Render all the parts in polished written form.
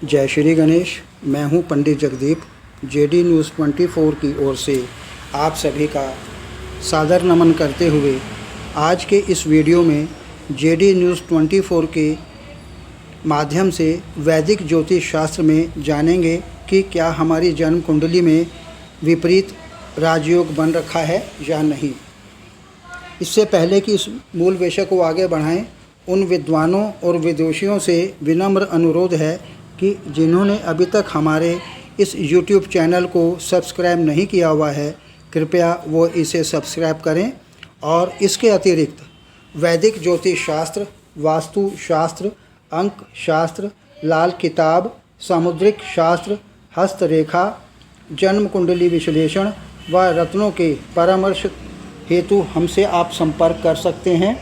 जय श्री गणेश। मैं हूं पंडित जगदीप। जेडी न्यूज़ 24 की ओर से आप सभी का सादर नमन करते हुए आज के इस वीडियो में जेडी न्यूज़ 24 के माध्यम से वैदिक ज्योतिष शास्त्र में जानेंगे कि क्या हमारी जन्म कुंडली में विपरीत राजयोग बन रखा है या नहीं। इससे पहले कि इस मूल विषय को आगे बढ़ाएं, उन विद्वानों और विदुषियों से विनम्र अनुरोध है कि जिन्होंने अभी तक हमारे इस YouTube चैनल को सब्सक्राइब नहीं किया हुआ है, कृपया वो इसे सब्सक्राइब करें। और इसके अतिरिक्त वैदिक ज्योतिष शास्त्र, वास्तु शास्त्र, अंक शास्त्र, लाल किताब, सामुद्रिक शास्त्र, हस्तरेखा, जन्म कुंडली विश्लेषण व रत्नों के परामर्श हेतु हमसे आप संपर्क कर सकते हैं।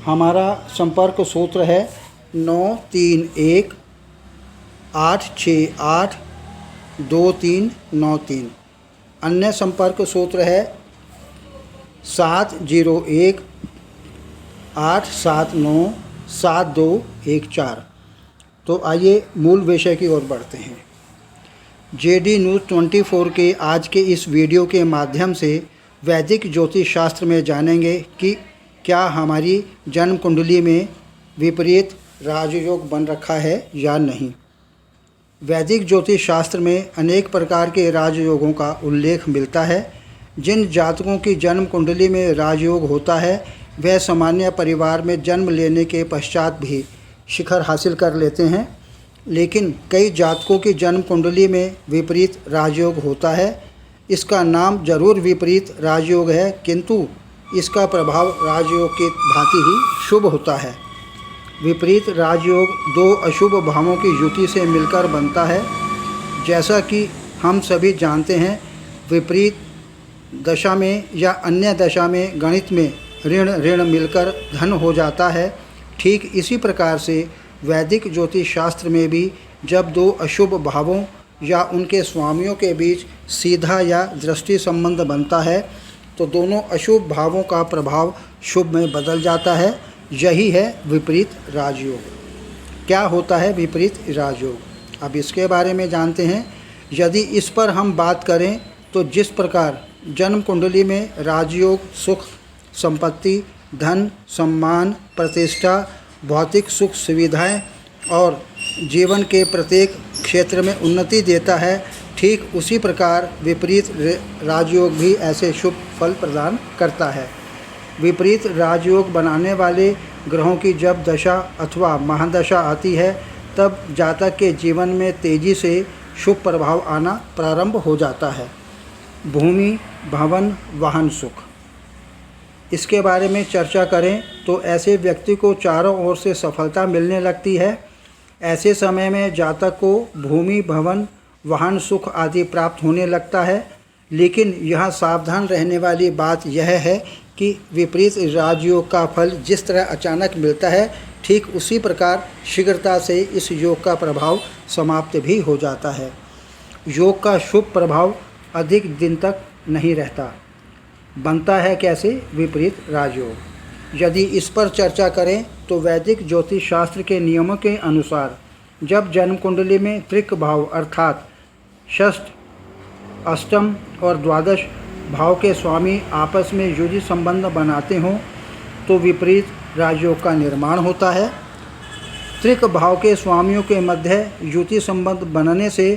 हमारा संपर्क सूत्र है 931 868 2393। अन्य संपर्क सूत्र है 701 879 7214। तो आइए मूल विषय की ओर बढ़ते हैं। जेडी न्यूज़ 24 के आज के इस वीडियो के माध्यम से वैदिक ज्योतिष शास्त्र में जानेंगे कि क्या हमारी जन्म कुंडली में विपरीत राजयोग बन रखा है या नहीं। वैदिक ज्योतिष शास्त्र में अनेक प्रकार के राजयोगों का उल्लेख मिलता है। जिन जातकों की जन्म कुंडली में राजयोग होता है वह सामान्य परिवार में जन्म लेने के पश्चात भी शिखर हासिल कर लेते हैं, लेकिन कई जातकों की जन्म कुंडली में विपरीत राजयोग होता है। इसका नाम जरूर विपरीत राजयोग है, किंतु इसका प्रभाव राजयोग की भांति ही शुभ होता है। विपरीत राजयोग दो अशुभ भावों की युति से मिलकर बनता है। जैसा कि हम सभी जानते हैं, विपरीत दशा में या अन्य दशा में गणित में ऋण मिलकर धन हो जाता है। ठीक इसी प्रकार से वैदिक ज्योतिष शास्त्र में भी जब दो अशुभ भावों या उनके स्वामियों के बीच सीधा या दृष्टि संबंध बनता है तो दोनों अशुभ भावों का प्रभाव शुभ में बदल जाता है। यही है विपरीत राजयोग। क्या होता है विपरीत राजयोग, अब इसके बारे में जानते हैं। यदि इस पर हम बात करें तो जिस प्रकार जन्म कुंडली में राजयोग सुख, संपत्ति, धन, सम्मान, प्रतिष्ठा, भौतिक सुख सुविधाएं और जीवन के प्रत्येक क्षेत्र में उन्नति देता है, ठीक उसी प्रकार विपरीत राजयोग भी ऐसे शुभ फल प्रदान करता है। विपरीत राजयोग बनाने वाले ग्रहों की जब दशा अथवा महादशा आती है तब जातक के जीवन में तेजी से शुभ प्रभाव आना प्रारंभ हो जाता है। भूमि, भवन, वाहन सुख, इसके बारे में चर्चा करें तो ऐसे व्यक्ति को चारों ओर से सफलता मिलने लगती है। ऐसे समय में जातक को भूमि, भवन, वाहन सुख आदि प्राप्त होने लगता है। लेकिन यहाँ सावधान रहने वाली बात यह है कि विपरीत राजयोग का फल जिस तरह अचानक मिलता है, ठीक उसी प्रकार शीघ्रता से इस योग का प्रभाव समाप्त भी हो जाता है। योग का शुभ प्रभाव अधिक दिन तक नहीं रहता। बनता है कैसे विपरीत राजयोग। यदि इस पर चर्चा करें तो वैदिक ज्योतिष शास्त्र के नियमों के अनुसार जब जन्म कुंडली में त्रिक भाव अर्थात षष्ठ, अष्टम और द्वादश भाव के स्वामी आपस में युति संबंध बनाते हों तो विपरीत राजयोग का निर्माण होता है। त्रिक भाव के स्वामियों के मध्य युति संबंध बनने से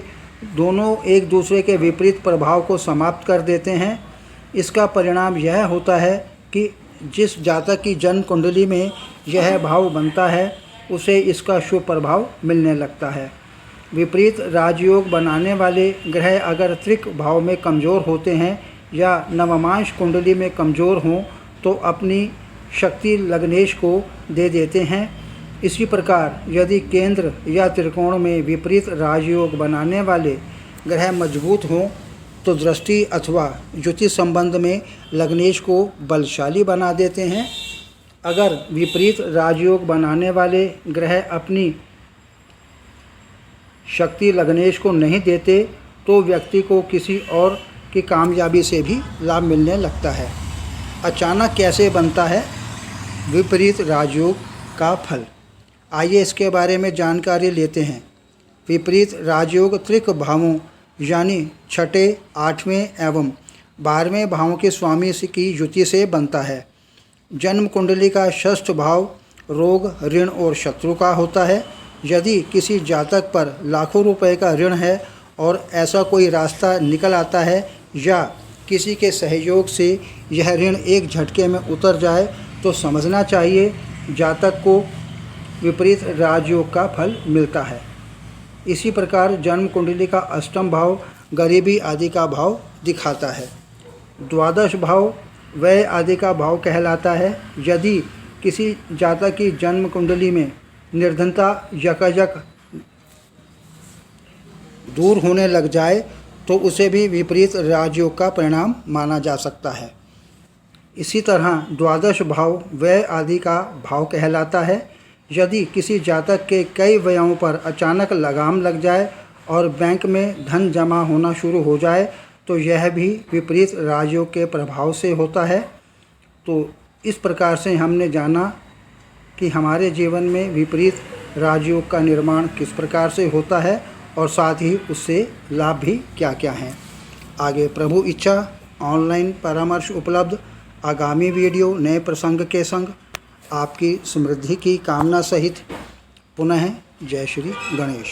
दोनों एक दूसरे के विपरीत प्रभाव को समाप्त कर देते हैं। इसका परिणाम यह होता है कि जिस जातक की जन्म कुंडली में यह भाव बनता है उसे इसका शुभ प्रभाव मिलने लगता है। विपरीत राजयोग बनाने वाले ग्रह अगर त्रिक भाव में कमज़ोर होते हैं या नवमांश कुंडली में कमज़ोर हों तो अपनी शक्ति लग्नेश को दे देते हैं। इसी प्रकार यदि केंद्र या त्रिकोण में विपरीत राजयोग बनाने वाले ग्रह मजबूत हों तो दृष्टि अथवा युति संबंध में लग्नेश को बलशाली बना देते हैं। अगर विपरीत राजयोग बनाने वाले ग्रह अपनी शक्ति लग्नेश को नहीं देते तो व्यक्ति को किसी और की कामयाबी से भी लाभ मिलने लगता है। अचानक कैसे बनता है विपरीत राजयोग का फल, आइए इसके बारे में जानकारी लेते हैं। विपरीत राजयोग त्रिक भावों यानी छठे, 8वें एवं 12वें भावों के स्वामी की युति से बनता है। जन्म कुंडली का षष्ठ भाव रोग, ऋण और शत्रु का होता है। यदि किसी जातक पर लाखों रुपए का ऋण है और ऐसा कोई रास्ता निकल आता है या किसी के सहयोग से यह ऋण एक झटके में उतर जाए तो समझना चाहिए जातक को विपरीत राजयोग का फल मिलता है। इसी प्रकार जन्म कुंडली का अष्टम भाव गरीबी आदि का भाव दिखाता है। द्वादश भाव व्यय आदि का भाव कहलाता है। यदि किसी जातक की जन्म कुंडली में निर्धनता यकायक दूर होने लग जाए तो उसे भी विपरीत राजयोग का परिणाम माना जा सकता है। इसी तरह द्वादश भाव व्यय आदि का भाव कहलाता है। यदि किसी जातक के कई व्ययों पर अचानक लगाम लग जाए और बैंक में धन जमा होना शुरू हो जाए तो यह भी विपरीत राजयोग के प्रभाव से होता है। तो इस प्रकार से हमने जाना कि हमारे जीवन में विपरीत राजयोग का निर्माण किस प्रकार से होता है और साथ ही उससे लाभ भी क्या क्या हैं। आगे प्रभु इच्छा ऑनलाइन परामर्श उपलब्ध। आगामी वीडियो नए प्रसंग के संग आपकी समृद्धि की कामना सहित। पुनः जय श्री गणेश।